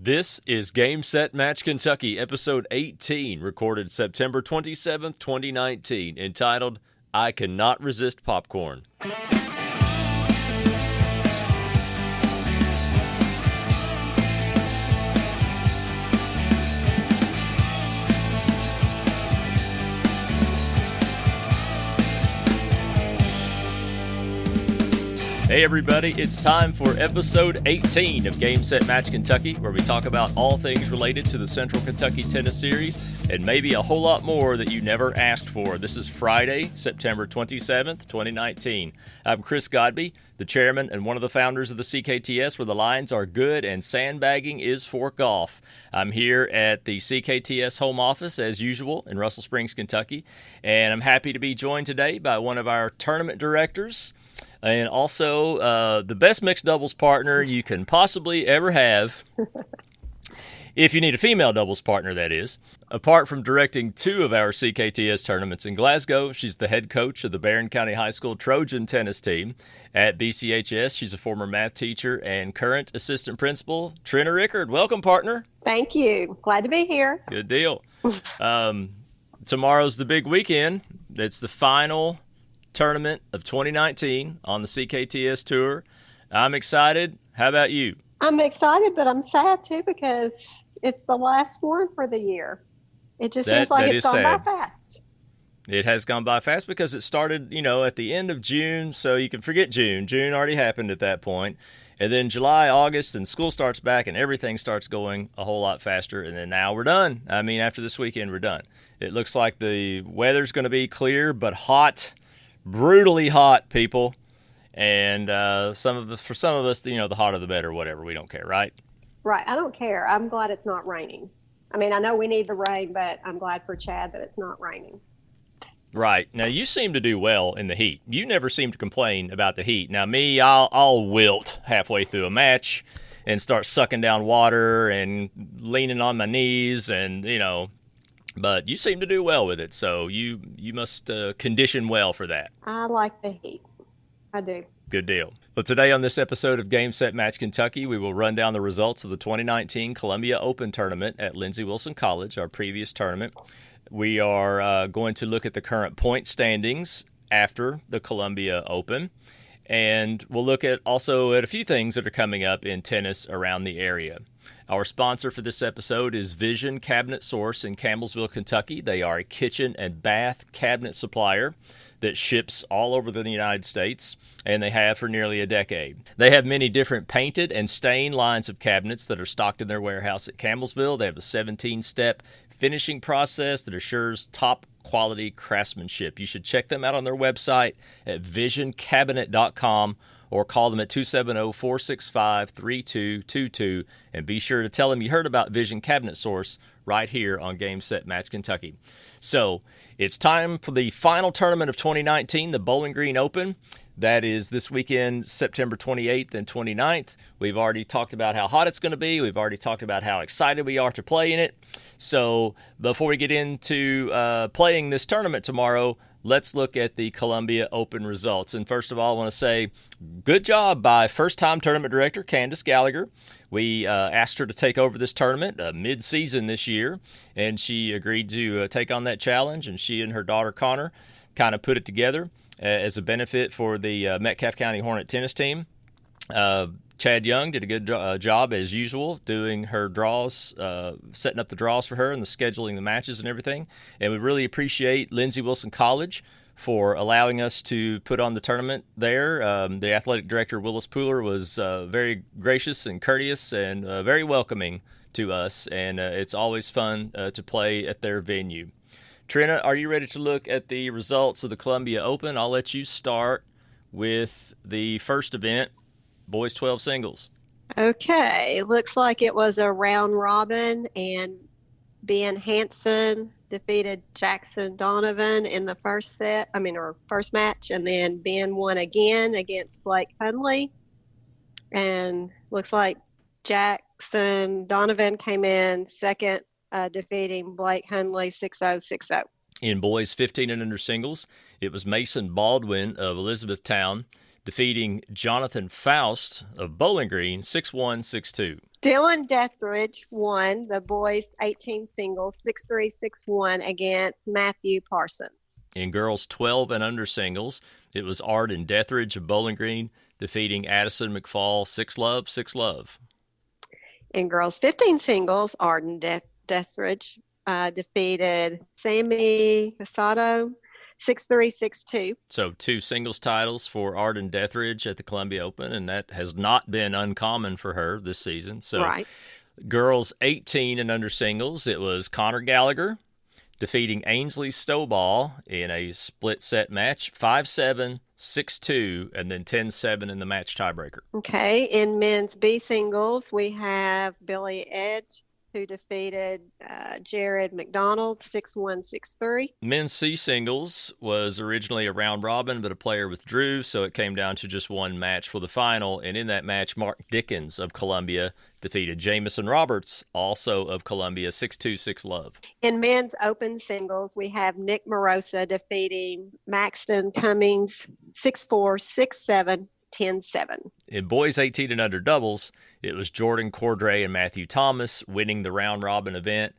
This is Game Set Match Kentucky, episode 18, recorded September 27th, 2019, entitled, I Cannot Resist Popcorn. Hey everybody, it's time for episode 18 of Game Set Match Kentucky, where we talk about all things related to the Central Kentucky Tennis Series, and maybe a whole lot more that you never asked for. This is Friday, September 27th, 2019. I'm Chris Godby, the chairman and one of the founders of the CKTS, where the lines are good and sandbagging is for golf. I'm here at the CKTS home office, as usual, in Russell Springs, Kentucky, and I'm happy to be joined today by one of our tournament directors, and also the best mixed doubles partner you can possibly ever have, if you need a female doubles partner, that is. Apart from directing two of our CKTS tournaments in Glasgow, she's the head coach of the Barren County High School Trojan tennis team at BCHS. She's a former math teacher and current assistant principal. Trina Rickard, welcome, partner. Thank you. Glad to be here. Good deal. Tomorrow's the big weekend. It's the final tournament of 2019 on the CKTS tour. I'm excited. How about you? I'm excited, but I'm sad too because it's the last one for the year. It just seems like it's gone by fast. It has gone by fast because it started, at the end of June, so you can forget June. June already happened at that point. And then July, August, and school starts back and everything starts going a whole lot faster. And then now we're done. After this weekend, we're done. It looks like the weather's going to be clear but hot. Brutally hot, people, and for some of us, the hotter the better, whatever. We don't care, right? Right. I don't care. I'm glad it's not raining. I know we need the rain, but I'm glad for Chad that it's not raining. Right. Now, you seem to do well in the heat. You never seem to complain about the heat. Now, me, I'll wilt halfway through a match and start sucking down water and leaning on my knees and, But you seem to do well with it, so you must condition well for that. I like the heat. I do. Good deal. Well, today on this episode of Game Set Match Kentucky, we will run down the results of the 2019 Columbia Open Tournament at Lindsey Wilson College, our previous tournament. We are going to look at the current point standings after the Columbia Open, and we'll look at also at a few things that are coming up in tennis around the area. Our sponsor for this episode is Vision Cabinet Source in Campbellsville, Kentucky. They are a kitchen and bath cabinet supplier that ships all over the United States, and they have for nearly a decade. They have many different painted and stained lines of cabinets that are stocked in their warehouse at Campbellsville. They have a 17-step finishing process that assures top quality craftsmanship. You should check them out on their website at visioncabinet.com or call them at 270-465-3222 and be sure to tell them you heard about Vision Cabinet Source right here on Game Set Match Kentucky. So it's time for the final tournament of 2019, the Bowling Green Open. That is this weekend, September 28th and 29th. We've already talked about how hot it's going to be. We've already talked about how excited we are to play in it. So before we get into playing this tournament tomorrow, let's look at the Columbia Open results. And first of all, I want to say good job by first-time tournament director Candace Gallagher. We asked her to take over this tournament mid-season this year, and she agreed to take on that challenge, and she and her daughter Connor kind of put it together as a benefit for the Metcalfe County Hornet tennis team. Chad Young did a good job, as usual, doing her draws, setting up the draws for her and the scheduling the matches and everything. And we really appreciate Lindsey Wilson College for allowing us to put on the tournament there. The athletic director, Willis Pooler, was very gracious and courteous and very welcoming to us. And it's always fun to play at their venue. Trina, are you ready to look at the results of the Columbia Open? I'll let you start with the first event, boys 12 singles. Okay. Looks like it was a round robin, and Ben Hansen defeated Jackson Donovan in the first match, and then Ben won again against Blake Hunley. And looks like Jackson Donovan came in second, defeating Blake Hunley 6-0, 6-0. In boys 15 and under singles, it was Mason Baldwin of Elizabethtown defeating Jonathan Faust of Bowling Green 6-1, 6-2. Dylan Dethridge won the boys 18 singles 6-3, 6-1 against Matthew Parsons. In girls 12 and under singles, it was Arden Dethridge of Bowling Green defeating Addison McFall 6-love, 6-love. In girls 15 singles, Arden Dethridge defeated Sammy Casado 6-3, 6-2. So 2 singles titles for Arden Dethridge at the Columbia Open, and that has not been uncommon for her this season. So right. Girls 18 and under singles, it was Connor Gallagher defeating Ainsley Stowball in a split set match, 5-7, 6-2, and then 10-7 in the match tiebreaker. Okay, in men's B singles, we have Billy Edge, who defeated Jared McDonald 6-1, 6-3. Men's C singles was originally a round robin, but a player withdrew, so it came down to just one match for the final. And in that match, Mark Dickens of Columbia defeated Jamison Roberts, also of Columbia, 6-2, 6-love. In men's open singles, we have Nick Morosa defeating Maxton Cummings 6-4, 6-7. 10-7. In boys 18 and under doubles, it was Jordan Cordray and Matthew Thomas winning the round-robin event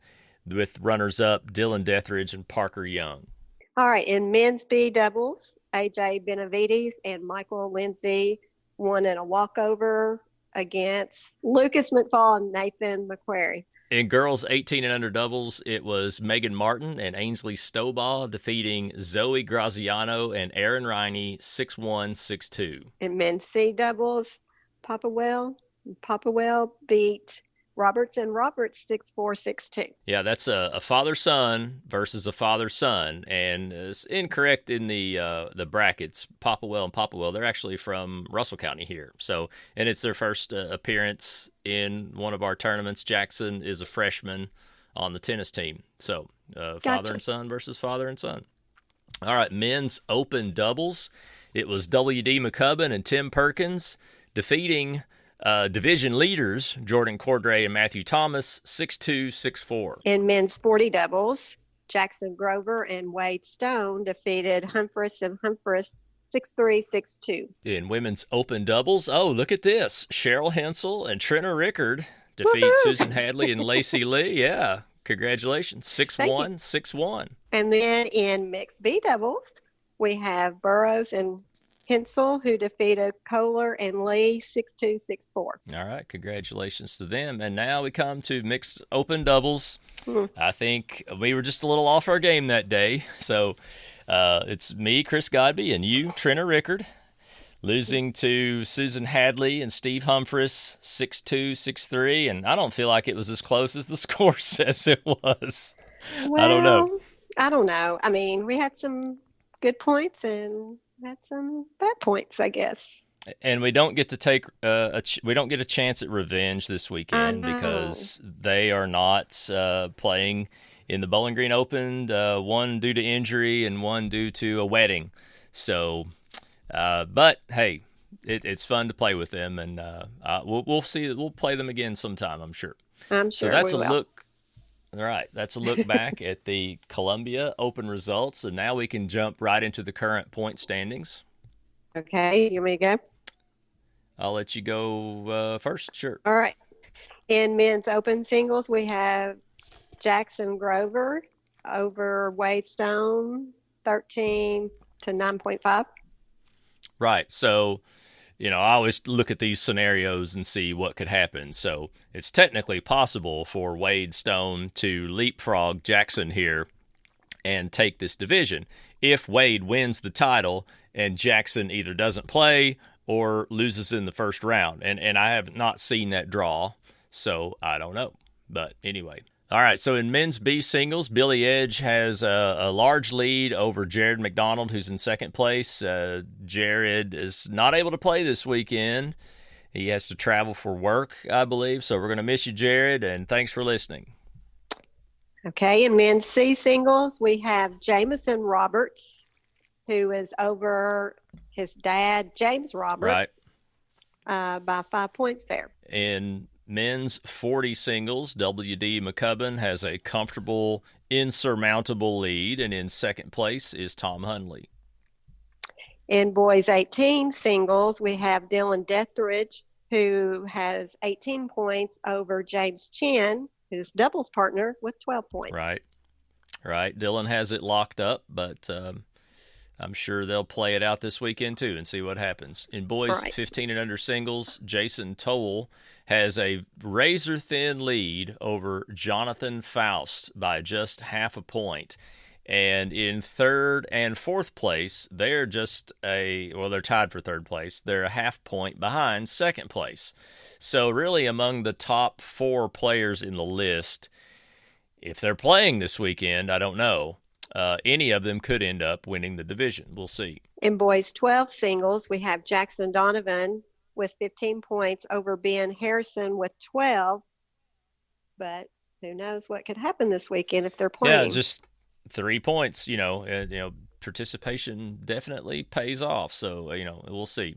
with runners-up Dylan Dethridge and Parker Young. All right, in men's B doubles, AJ Benavides and Michael Lindsay won in a walkover against Lucas McFall and Nathan McQuarrie. In girls 18 and under doubles, it was Megan Martin and Ainsley Stowball defeating Zoe Graziano and Aaron Riney 6-1, 6-2. In men's C doubles, Popawell beat Roberts and Roberts 6-4, 6-2. Yeah, that's a father-son versus a father-son, and it's incorrect in the brackets. Popawell and Popawell, they're actually from Russell County here. So, and it's their first appearance in one of our tournaments. Jackson is a freshman on the tennis team. So, father and son versus father and son. All right, men's open doubles. It was W.D. McCubbin and Tim Perkins defeating division leaders Jordan Cordray and Matthew Thomas 6-2, 6-4. In men's 40 doubles, Jackson Grover and Wade Stone defeated Humphreys and Humphreys 6-3, 6-2. In women's open doubles, oh, look at this. Cheryl Hensel and Trina Rickard defeat Susan Hadley and Lacey Lee. Yeah, congratulations. 6-1, 6-1. And then in mixed B doubles, we have Burrows and Hensel, who defeated Kohler and Lee 6-2, 6-4. All right, congratulations to them. And now we come to mixed open doubles. I think we were just a little off our game that day. So it's me, Chris Godby, and you, Trina Rickard, losing to Susan Hadley and Steve Humphreys 6-2, 6-3. And I don't feel like it was as close as the score says it was. Well, I don't know. I mean, we had some good points and had some bad points, I guess. And we don't get to take we don't get a chance at revenge this weekend because they are not playing in the Bowling Green Open. One due to injury and one due to a wedding. So, but hey, it's fun to play with them, and we'll see. We'll play them again sometime, I'm sure. I'm sure. So that's we a will. look. All right, that's a look back at the Columbia Open results, and now we can jump right into the current point standings. Okay, you want me to go? I'll let you go first. Sure. All right. In men's open singles, we have Jackson Grover over Wade Stone, 13 to 9.5. Right. So, I always look at these scenarios and see what could happen. So it's technically possible for Wade Stone to leapfrog Jackson here and take this division if Wade wins the title and Jackson either doesn't play or loses in the first round. And I have not seen that draw, so I don't know. But anyway. All right, so in men's B singles, Billy Edge has a large lead over Jared McDonald, who's in second place. Jared is not able to play this weekend. He has to travel for work, I believe. So we're going to miss you, Jared, and thanks for listening. Okay, in men's C singles, we have Jamison Roberts, who is over his dad, James Roberts, by 5 points there. In men's 40 singles, W.D. McCubbin has a comfortable, insurmountable lead, and in second place is Tom Hunley. In boys 18 singles, we have Dylan Dethridge, who has 18 points over James Chin, his doubles partner, with 12 points. Right. Dylan has it locked up, but I'm sure they'll play it out this weekend too and see what happens. In boys 15 and under singles, Jason Toll has a razor-thin lead over Jonathan Faust by just half a point. And in third and fourth place, they're they're tied for third place. They're a half point behind second place. So really among the top 4 players in the list, if they're playing this weekend, I don't know. Any of them could end up winning the division. We'll see. In boys 12 singles, we have Jackson Donovan with 15 points over Ben Harrison with 12. But who knows what could happen this weekend if they're playing. Yeah, just 3 points, participation definitely pays off. So, we'll see.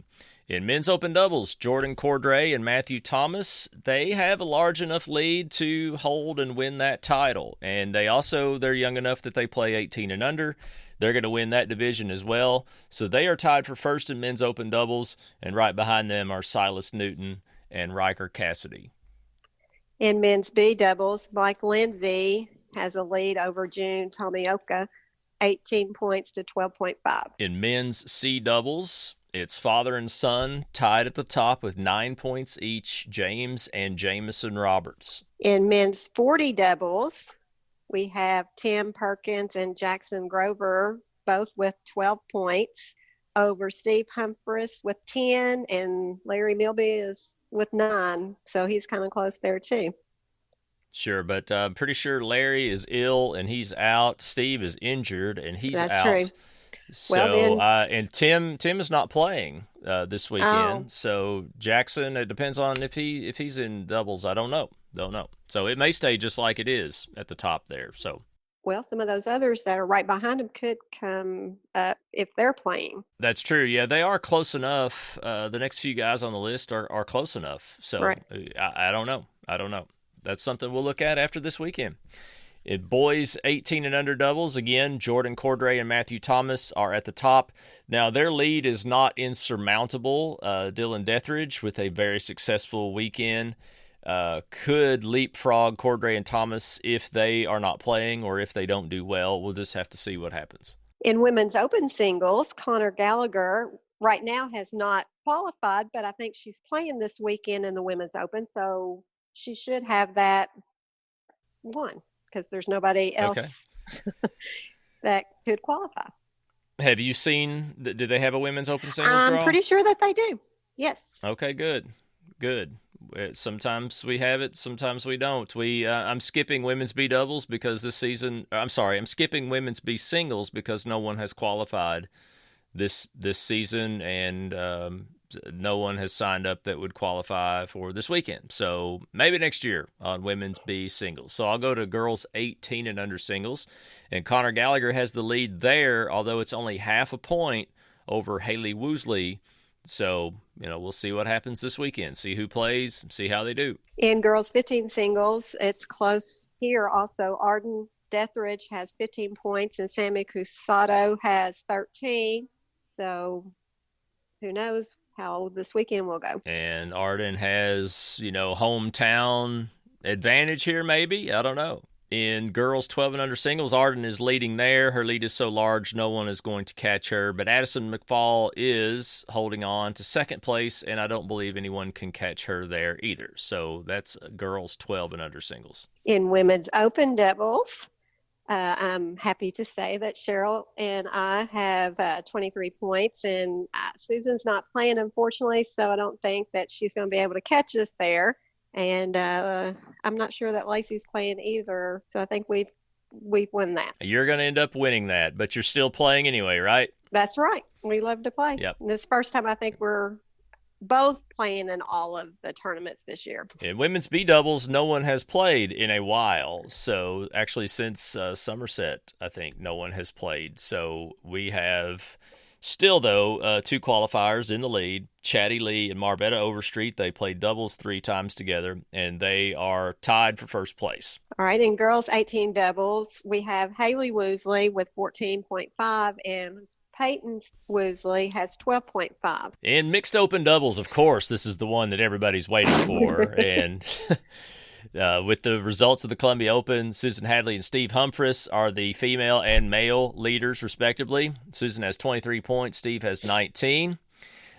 In men's open doubles, Jordan Cordray and Matthew Thomas, they have a large enough lead to hold and win that title. And they're young enough that they play 18 and under. They're going to win that division as well. So they are tied for first in men's open doubles, and right behind them are Silas Newton and Riker Cassidy. In men's B doubles, Mike Lindsay has a lead over June Tomioka, 18 points to 12.5. In men's C doubles, it's father and son tied at the top with 9 points each, James and Jamison Roberts. In men's 40 doubles, we have Tim Perkins and Jackson Grover, both with 12 points over Steve Humphreys with 10, and Larry Milby is with 9. So he's kind of close there too. Sure, but I'm pretty sure Larry is ill and he's out. Steve is injured and he's That's out. True. So, and Tim is not playing this weekend. So Jackson, it depends on if he's in doubles. I don't know. So it may stay just like it is at the top there. So. Well, some of those others that are right behind them could come up if they're playing. That's true. Yeah, they are close enough. The next few guys on the list are close enough. So right. I don't know. That's something we'll look at after this weekend. In boys 18 and under doubles, again, Jordan Cordray and Matthew Thomas are at the top. Now, their lead is not insurmountable. Dylan Dethridge, with a very successful weekend, could leapfrog Cordray and Thomas if they are not playing or if they don't do well. We'll just have to see what happens. In women's open singles, Connor Gallagher right now has not qualified, but I think she's playing this weekend in the women's open, so she should have that won because there's nobody else that could qualify. Have you seen, do they have a women's open singles draw? I'm pretty sure that they do. Yes. Okay, good. Sometimes we have it, sometimes we don't. I'm skipping women's B doubles because this season, I'm skipping women's B singles because no one has qualified this season, and no one has signed up that would qualify for this weekend. So maybe next year on women's B singles. So I'll go to girls 18 and under singles. And Connor Gallagher has the lead there, although it's only half a point over Haley Woosley. So, we'll see what happens this weekend. See who plays, see how they do. In girls 15 singles, it's close here also. Arden Dethridge has 15 points and Sammy Cusado has 13. So who knows how this weekend will go. And Arden has, hometown advantage here maybe. I don't know. In girls 12 and under singles, Arden is leading there. Her lead is so large, no one is going to catch her. But Addison McFall is holding on to second place, and I don't believe anyone can catch her there either. So that's girls 12 and under singles. In women's open doubles, I'm happy to say that Cheryl and I have 23 points, and Susan's not playing, unfortunately, so I don't think that she's going to be able to catch us there. And I'm not sure that Lacey's playing either, so I think we've won that. You're going to end up winning that, but you're still playing anyway, right? That's right. We love to play. Yep. And this is the first time I think we're both playing in all of the tournaments this year. In women's B doubles, no one has played in a while. So actually since Somerset, I think no one has played. So we have still, though, 2 qualifiers in the lead, Chatty Lee and Marvetta Overstreet. They played doubles 3 times together, and they are tied for first place. All right, in girls 18 doubles, we have Haley Woosley with 14.5 and Peyton Woosley has 12.5. In mixed open doubles, of course, this is the one that everybody's waiting for. And with the results of the Columbia Open, Susan Hadley and Steve Humphries are the female and male leaders, respectively. Susan has 23 points. Steve has 19.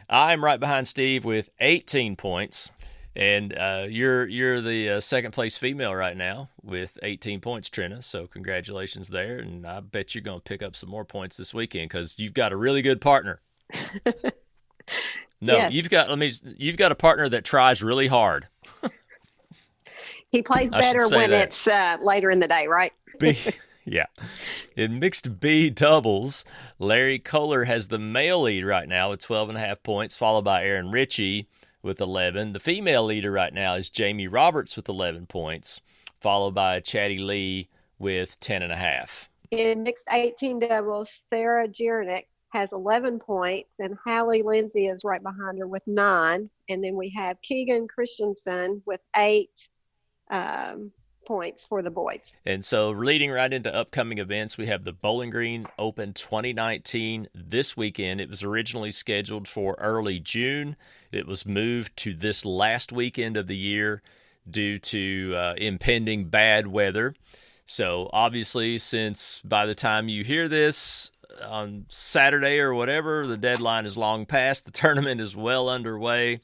I'm right behind Steve with 18 points. And you're the second place female right now with 18 points, Trina. So congratulations there. And I bet you're going to pick up some more points this weekend because you've got a really good partner. No, yes. you've got a partner that tries really hard. He plays better when it's later in the day, right? Yeah. In mixed B doubles, Larry Kohler has the male lead right now with 12.5 points, followed by Aaron Ritchie with 11. The female leader right now is Jamie Roberts with 11 points, followed by Chatty Lee with 10.5. In mixed 18 doubles, Sarah Jiernick has 11 points, and Hallie Lindsay is right behind her with 9. And then we have Keegan Christensen with 8 points for the boys. And so leading right into upcoming events, we have the Bowling Green Open 2019 this weekend. It was originally scheduled for early June. It was moved to this last weekend of the year due to impending bad weather. So obviously, since by the time you hear this on Saturday or whatever, the deadline is long past, the tournament is well underway,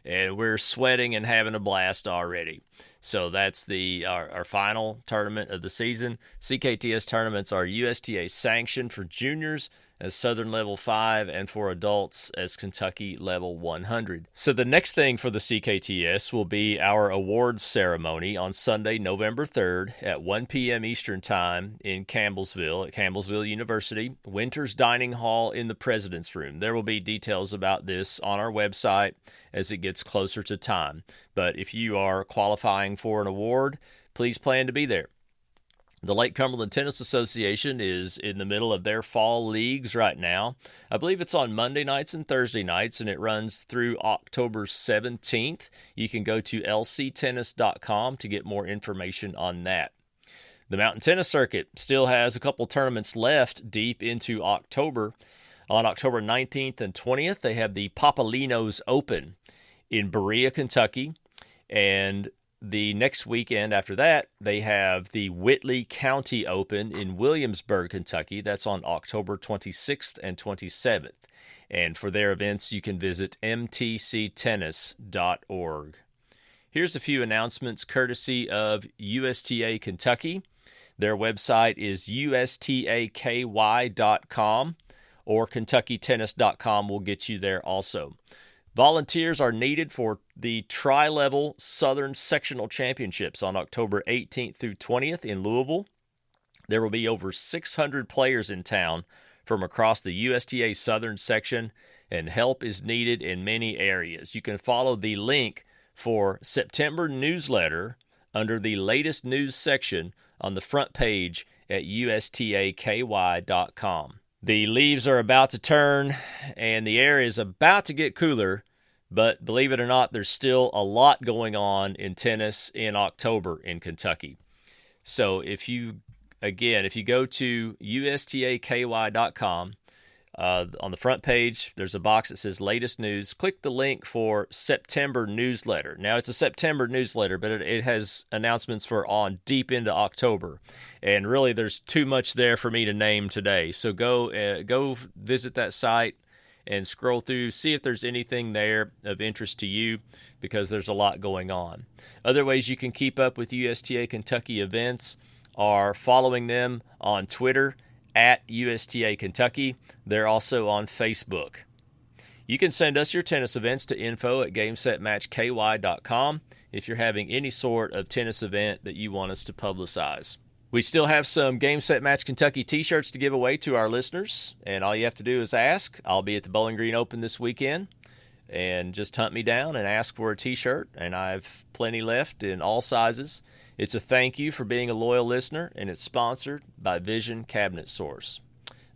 and we're sweating and having a blast already. So that's our final tournament of the season. CKTS tournaments are USTA sanctioned for juniors as Southern Level 5 and for adults as Kentucky Level 100. So the next thing for the CKTS will be our awards ceremony on Sunday, November 3rd at 1 p.m. Eastern Time in Campbellsville at Campbellsville University, Winters Dining Hall in the President's Room. There will be details about this on our website as it gets closer to time. But if you are qualifying for an award, please plan to be there. The Lake Cumberland Tennis Association is in the middle of their fall leagues right now. I believe it's on Monday nights and Thursday nights, and it runs through October 17th. You can go to lctennis.com to get more information on that. The Mountain Tennis Circuit still has a couple tournaments left deep into October. On October 19th and 20th, they have the Papalinos Open in Berea, Kentucky, and the next weekend after that, they have the Whitley County Open in Williamsburg, Kentucky. That's on October 26th and 27th. And for their events, you can visit mtctennis.org. Here's a few announcements courtesy of USTA Kentucky. Their website is ustaky.com, or kentuckytennis.com will get you there also. Volunteers are needed for the Tri-Level Southern Sectional Championships on October 18th through 20th in Louisville. There will be over 600 players in town from across the USTA Southern Section, and help is needed in many areas. You can follow the link for September newsletter under the latest news section on the front page at ustaky.com. The leaves are about to turn, and the air is about to get cooler, but believe it or not, there's still a lot going on in tennis in October in Kentucky. So if you go to ustaky.com, on the front page, there's a box that says Latest News. Click the link for September newsletter. Now, it's a September newsletter, but it has announcements for on deep into October. And really, there's too much there for me to name today. So go visit that site and scroll through, see if there's anything there of interest to you, because there's a lot going on. Other ways you can keep up with USTA Kentucky events are following them on Twitter at USTA Kentucky. They're also on Facebook. You can send us your tennis events to info@gamesetmatchky.com if you're having any sort of tennis event that you want us to publicize. We still have some Game Set Match Kentucky t-shirts to give away to our listeners, and all you have to do is ask. I'll be at the Bowling Green Open this weekend, and just hunt me down and ask for a t-shirt, and I've plenty left in all sizes. It's a thank you for being a loyal listener, and it's sponsored by Vision Cabinet Source.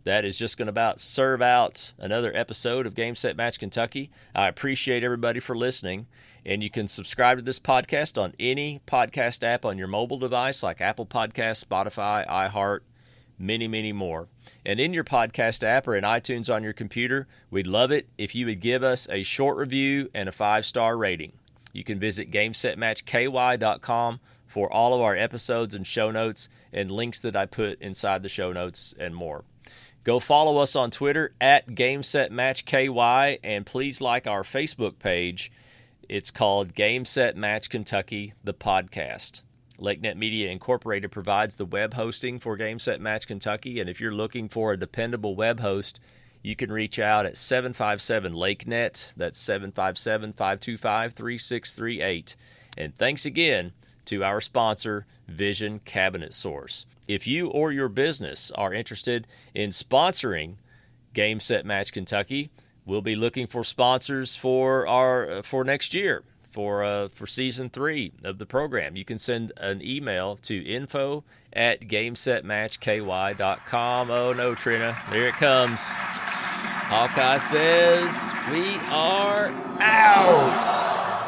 That is just going to about serve out another episode of Game Set Match Kentucky. I appreciate everybody for listening, and you can subscribe to this podcast on any podcast app on your mobile device like Apple Podcasts, Spotify, iHeart, many, many more. And in your podcast app or in iTunes on your computer, we'd love it if you would give us a short review and a 5-star rating. You can visit GameSetMatchKY.com for all of our episodes and show notes and links that I put inside the show notes and more. Go follow us on Twitter at GameSetMatchKY, and please like our Facebook page. It's called Game Set Match Kentucky, the podcast. LakeNet Media Incorporated provides the web hosting for Game Set Match Kentucky, and if you're looking for a dependable web host, you can reach out at 757-LakeNet. That's 757-525-3638. And thanks again to our sponsor, Vision Cabinet Source. If you or your business are interested in sponsoring Game Set Match Kentucky, we'll be looking for sponsors for next year, for season 3 of the program. You can send an email to info@gamesetmatchky.com. Oh no, Trina, here it comes. Hawkeye says we are out.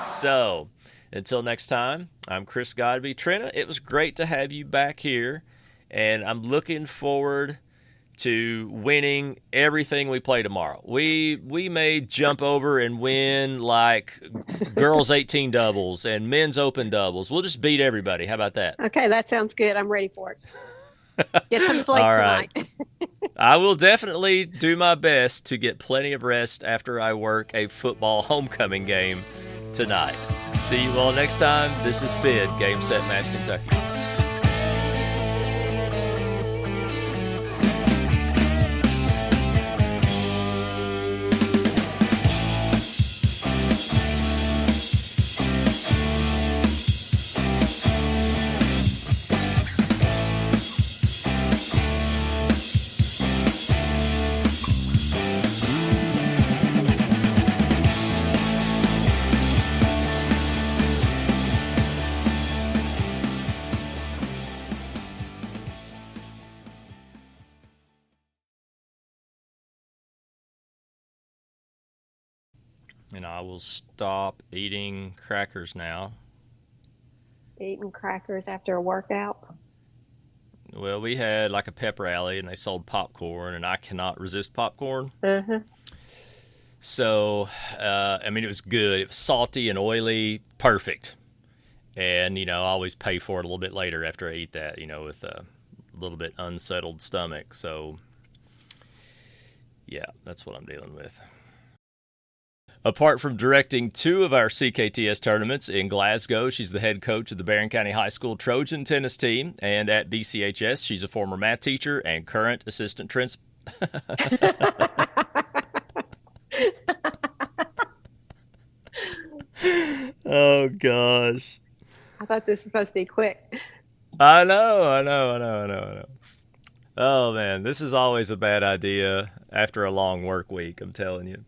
So until next time, I'm Chris Godby. Trina, it was great to have you back here, and I'm looking forward to winning everything we play tomorrow. We may jump over and win like girls 18 doubles and men's open doubles. We'll just beat everybody. How about that? Okay, that sounds good. I'm ready for it. Get some sleep right. tonight. I will definitely do my best to get plenty of rest after I work a football homecoming game tonight. See you all next time. This is Fid, Game Set Match Kentucky. And I will stop eating crackers now. Eating crackers after a workout? Well, we had like a pep rally, and they sold popcorn, and I cannot resist popcorn. Mm-hmm. So, it was good. It was salty and oily, perfect. And, I always pay for it a little bit later after I eat that, with a little bit unsettled stomach. So, yeah, that's what I'm dealing with. Apart from directing 2 of our CKTS tournaments in Glasgow, she's the head coach of the Barren County High School Trojan tennis team, and at BCHS, she's a former math teacher and current assistant principal. Oh, gosh. I thought this was supposed to be quick. I know. Oh, man, this is always a bad idea after a long work week, I'm telling you.